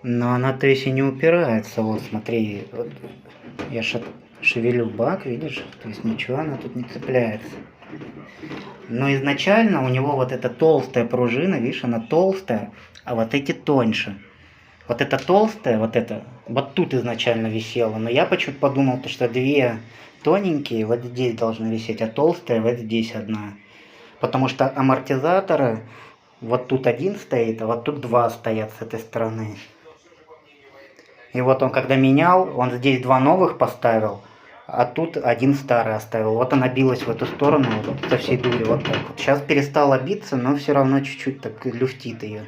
Но она, то есть, и не упирается. Вот, смотри, вот я шевелю бак, видишь? То есть ничего она тут не цепляется. Но изначально у него вот эта толстая пружина, видишь, она толстая, а вот эти тоньше. Вот эта толстая, вот тут изначально висела. Но я почему-то подумал, что две тоненькие вот здесь должны висеть, а толстая вот здесь одна. Потому что амортизаторы, вот тут один стоит, а вот тут два стоят с этой стороны. И вот он когда менял, он здесь два новых поставил, а тут один старый оставил. Вот она билась в эту сторону, вот со всей дури, вот так вот. Сейчас перестала биться, но все равно чуть-чуть так люфтит ее.